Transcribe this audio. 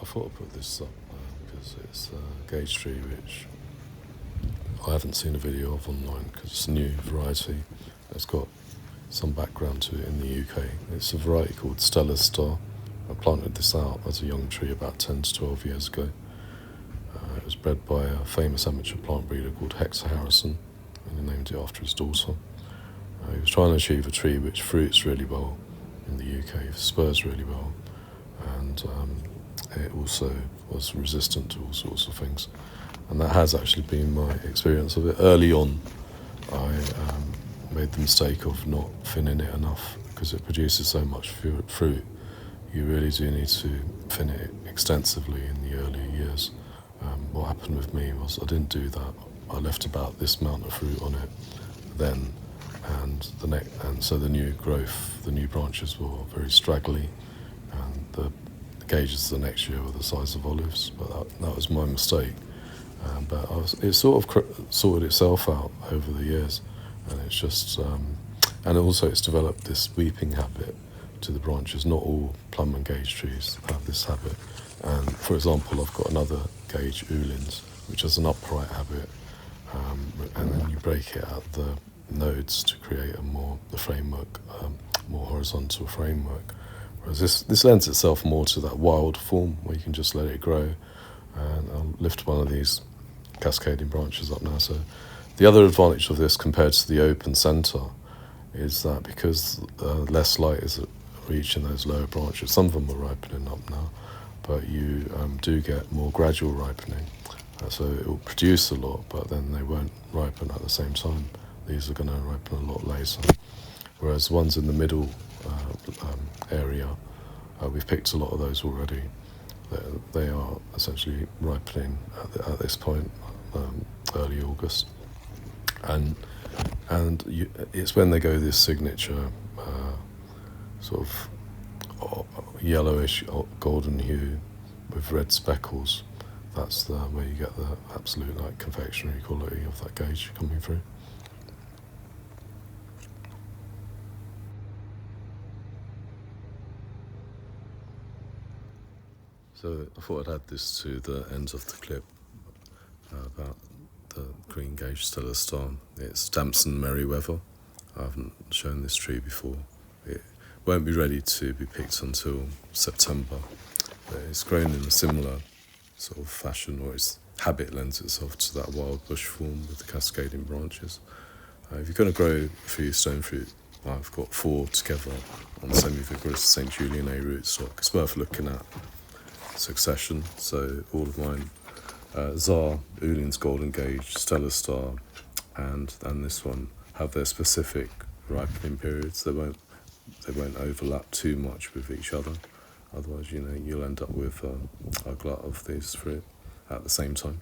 I thought I'd put this up because it's a gage tree which I haven't seen a video of online because it's a new variety. It's got some background to it in the UK. It's a variety called Stella star. I planted this out as a young tree about 10 to 12 years ago. It was bred by a famous amateur plant breeder called Hector Harrison, and he named it after his daughter. He was trying to achieve a tree which fruits really well in the UK, spurs really well, and it also was resistant to all sorts of things. And that has actually been my experience of it. Early on, I made the mistake of not thinning it enough because it produces so much fruit. You really do need to thin it extensively in the early years. What happened with me was I didn't do that. I left about this amount of fruit on it then, and so the new growth, the new branches were very straggly, and the gages the next year were the size of olives. But that was my mistake. But it sort of sorted itself out over the years, and it's just and also it's developed this weeping habit to the branches. Not all plum and gage trees have this habit. And for example, I've got another gage, Oullins, which has an upright habit, and then you break it at the nodes to create the framework, more horizontal framework. Whereas this lends itself more to that wild form where you can just let it grow. And I'll lift one of these cascading branches up now. So the other advantage of this compared to the open centre is that because less light is reaching those lower branches, some of them are ripening up now, but you do get more gradual ripening. So it will produce a lot, but then they won't ripen at the same time. These are going to ripen a lot later. Whereas the ones in the middle area, we've picked a lot of those already. They are essentially ripening at this point, early August, and it's when they go this signature sort of yellowish golden hue with red speckles. That's where you get the absolute confectionery quality of that gage coming through. So I thought I'd add this to the end of the clip about the greengage Stella star. It's Damson Merryweather. I haven't shown this tree before. It won't be ready to be picked until September. But it's grown in a similar sort of fashion, or its habit lends itself to that wild bush form with the cascading branches. If you're going to grow a few stone fruit, I've got 4 together on semi-vigorous St. Julian A rootstock. It's worth looking at succession. So all of mine, Tsar, Oullins Golden Gage, Stella Star, and this one have their specific ripening periods. They won't overlap too much with each other. Otherwise, you'll end up with a glut of these fruit at the same time.